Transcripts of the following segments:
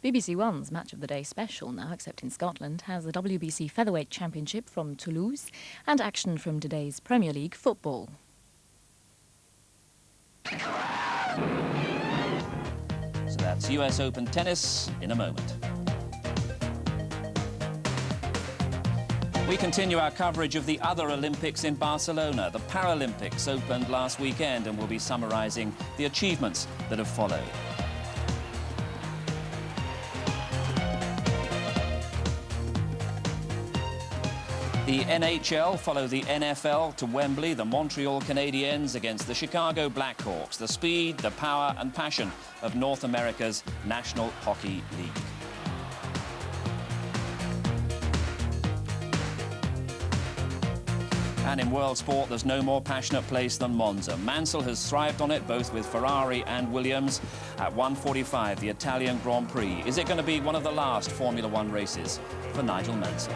BBC One's Match of the Day special now, except in Scotland, has the WBC Featherweight Championship from Toulouse and action from today's Premier League football. So that's US Open tennis in a moment. We continue our coverage of the other Olympics in Barcelona. The Paralympics opened last weekend and we'll be summarising the achievements that have followed. The NHL follow the NFL to Wembley, the Montreal Canadiens against the Chicago Blackhawks, the speed, the power and passion of North America's National Hockey League. And in world sport, there's no more passionate place than Monza. Mansell has thrived on it, both with Ferrari and Williams. At 1:45, the Italian Grand Prix. Is it going to be one of the last Formula One races for Nigel Mansell?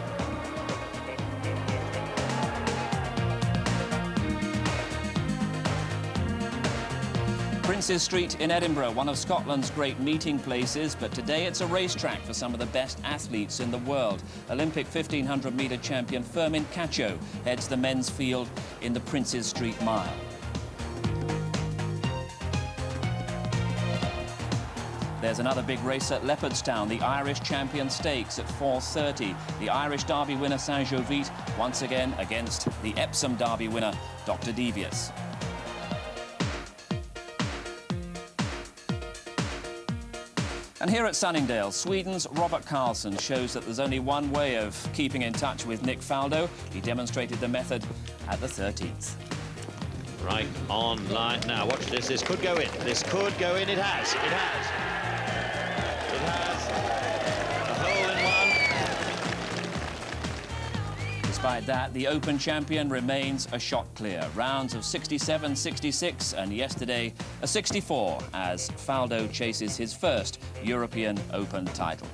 Princes Street in Edinburgh, one of Scotland's great meeting places, but today it's a racetrack for some of the best athletes in the world. Olympic 1500-metre champion Fermin Cacho heads the men's field in the Princes Street Mile. There's another big race at Leopardstown, the Irish Champion Stakes at 4:30. The Irish Derby winner Saint-Jovite once again against the Epsom Derby winner Dr. Devious. And here at Sunningdale, Sweden's Robert Karlsson shows that there's only one way of keeping in touch with Nick Faldo. He demonstrated the method at the 13th. Right on line. Now watch this. This could go in. This could go in. It has. It has. It has. A hole in one. Despite that, the Open champion remains a shot clear. Rounds of 67, 66, and yesterday a 64 as Faldo chases his first European Open title.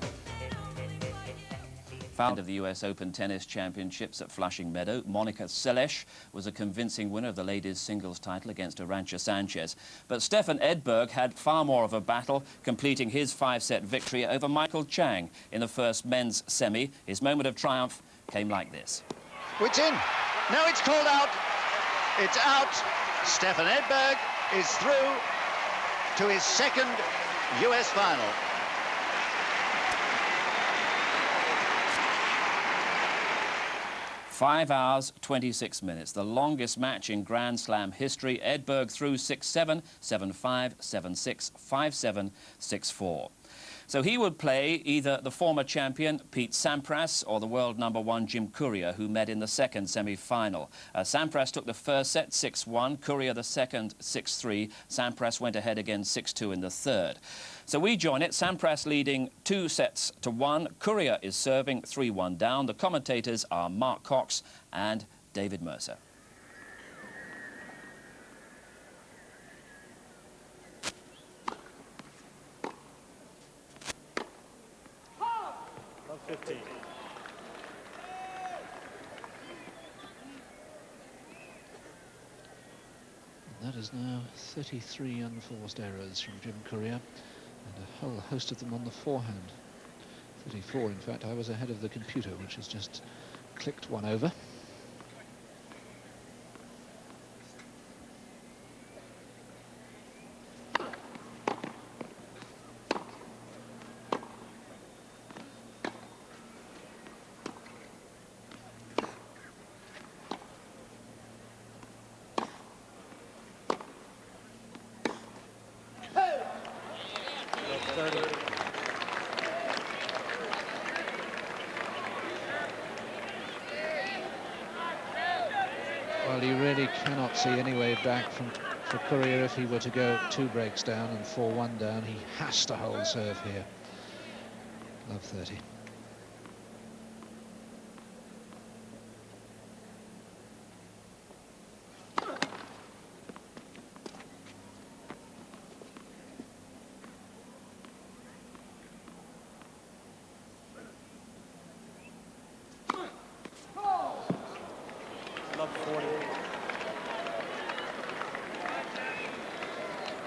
Founder of the US Open Tennis Championships at Flushing Meadow, Monica Seles was a convincing winner of the ladies' singles title against Arantxa Sanchez. But Stefan Edberg had far more of a battle, completing his 5-set victory over Michael Chang in the first men's semi. His moment of triumph came like this. It's in. No, it's called out. It's out. Stefan Edberg is through to his second US final. Five hours, 26 minutes, the longest match in Grand Slam history. Edberg through 6-7, 7-5, 7-6, 5-7, 6-4. So he would play either the former champion Pete Sampras or the world #1 Jim Courier, who met in the second semi-final. Sampras took the first set 6-1, Courier the second 6-3. Sampras went ahead again 6-2 in the third. So we join it, Sampras leading 2-1. Courier is serving 3-1 down. The commentators are Mark Cox and David Mercer. That is now 33 unforced errors from Jim Courier, and a whole host of them on the forehand. 34, in fact. I was ahead of the computer, which has just clicked one over. Well, you really cannot see any way back for Courier if he were to go 2 breaks down and 4-1 down. He has to hold serve here. Love 30.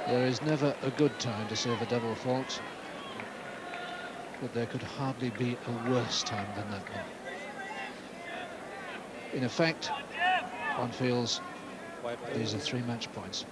There is never a good time to serve a double fault. that there could hardly be a worse time than that one. In effect, one feels these are 3 match points.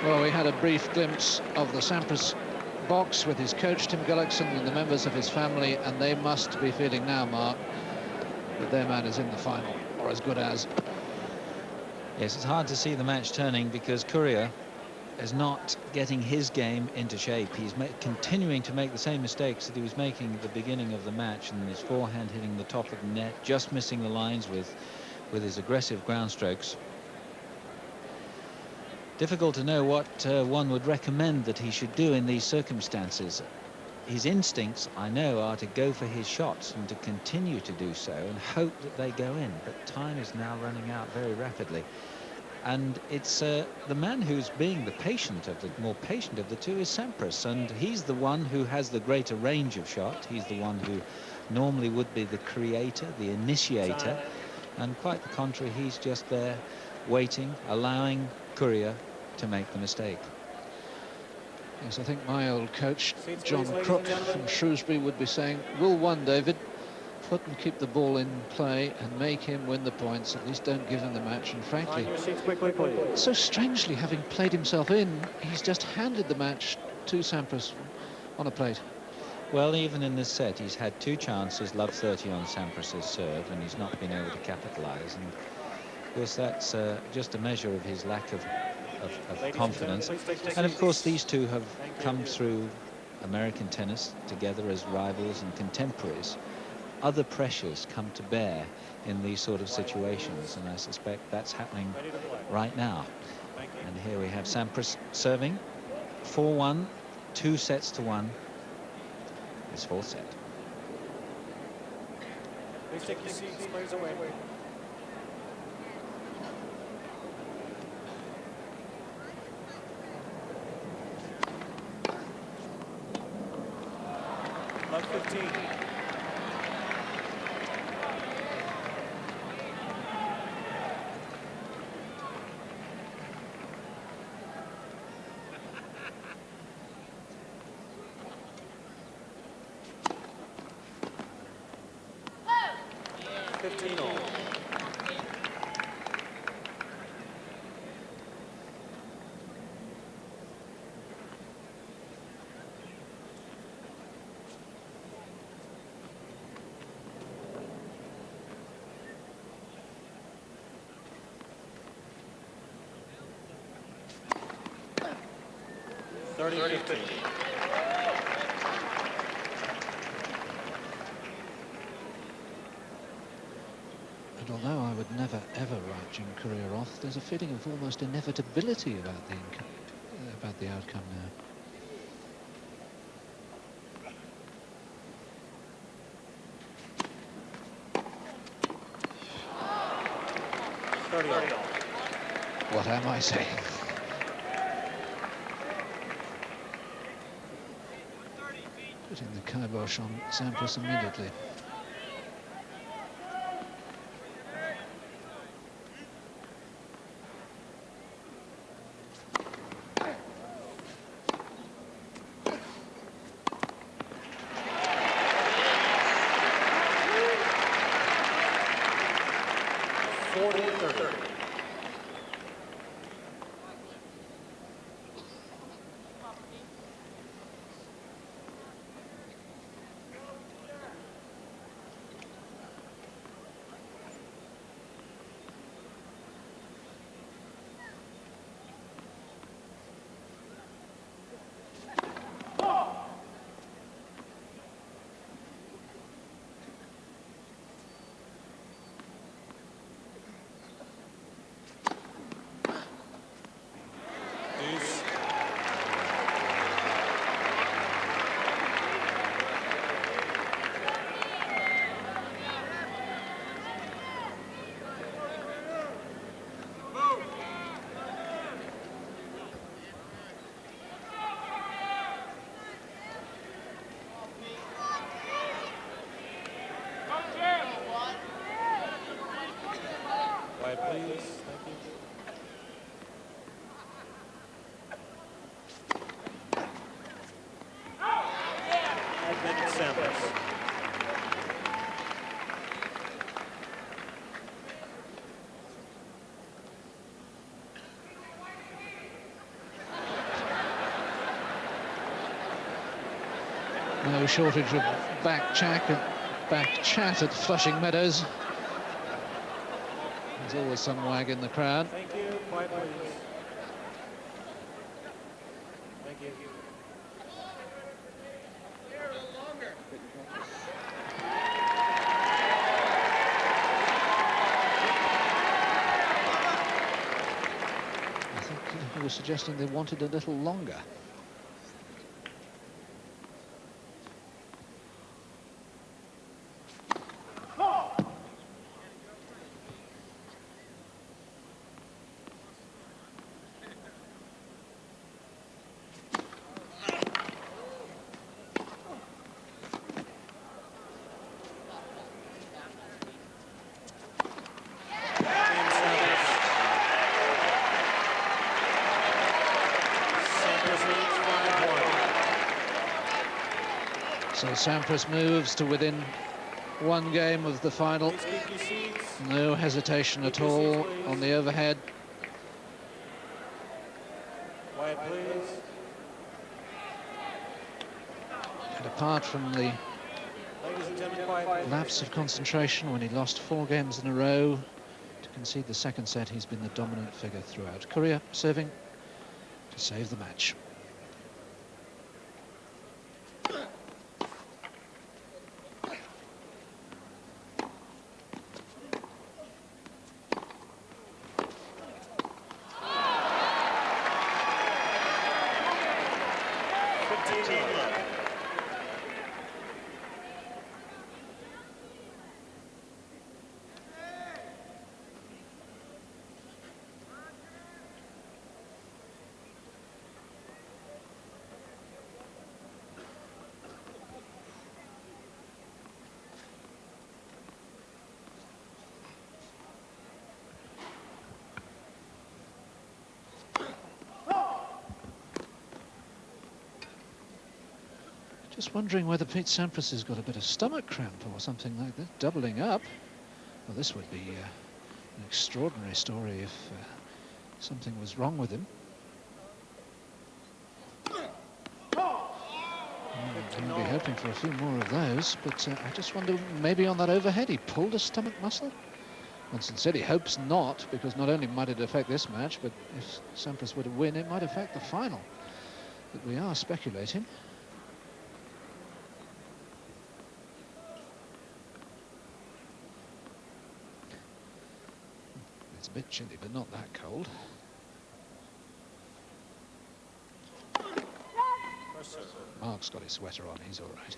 Well, we had a brief glimpse of the Sampras box with his coach, Tim Gullickson, and the members of his family, and they must be feeling now, Mark, that their man is in the final, or as good as. Yes, it's hard to see the match turning because Courier is not getting his game into shape. He's continuing to make the same mistakes that he was making at the beginning of the match, and his forehand hitting the top of the net, just missing the lines with his aggressive ground strokes. Difficult to know what one would recommend that he should do in these circumstances. His instincts, I know, are to go for his shots and to continue to do so and hope that they go in, but time is now running out very rapidly. And it's the man who's being the more patient of the two is Sampras, and he's the one who has the greater range of shot. He's the one who normally would be the creator, the initiator, and quite the contrary, he's just there waiting, allowing Courier to make the mistake. Yes, I think my old coach, John Crook from Shrewsbury, would be saying, "Rule 1, David, put and keep the ball in play and make him win the points. At least don't give him the match." And frankly, so strangely, having played himself in, he's just handed the match to Sampras on a plate. Well, even in this set, he's had 2 chances, love 30 on Sampras's serve, and he's not been able to capitalise. And of course, that's just a measure of his lack of confidence. And of course, these two have come through American tennis together as rivals and contemporaries. Other pressures come to bear in these sort of situations, and I suspect that's happening right now. And here we have Sampras serving 4-1, 2 sets to 1. His 4th set. Please take your seats, players away. Love 15. And although I would never ever write Jim Courier off, there's a feeling of almost inevitability about the outcome now. What am I saying? Putting the kibosh on Sampras immediately. Quiet, please. Thank you. Admitted Sampras. No shortage of back chat at Flushing Meadows. There's always some wag in the crowd. Thank you. Quiet, please. Thank you. I think he was suggesting they wanted a little longer. So Sampras moves to within one game of the final. Please keep your seats. No hesitation at all on the overhead. Quiet, please. And apart from the Ladies and gentlemen, quiet, please. lapse of concentration when he lost 4 games in a row, to concede the second set, he's been the dominant figure throughout. Courier serving to save the match. Just wondering whether Pete Sampras has got a bit of stomach cramp or something like that, doubling up. Well, this would be an extraordinary story if something was wrong with him. I'll be hoping for a few more of those, but I just wonder, maybe on that overhead he pulled a stomach muscle? And sincerely hopes not, because not only might it affect this match, but if Sampras were to win, it might affect the final. But we are speculating. It's a bit chilly, but not that cold. Mark's got his sweater on, he's all right.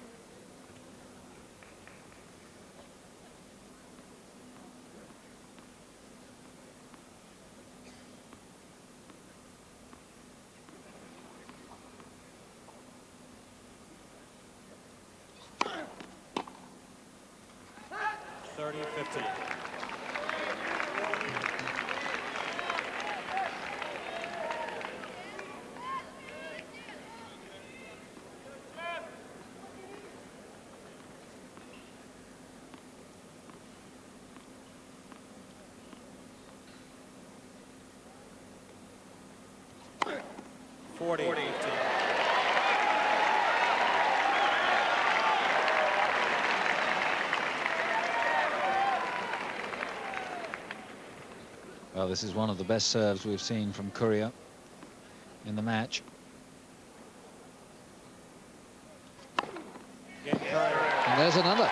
Well, this is one of the best serves we've seen from Courier in the match. And there's another.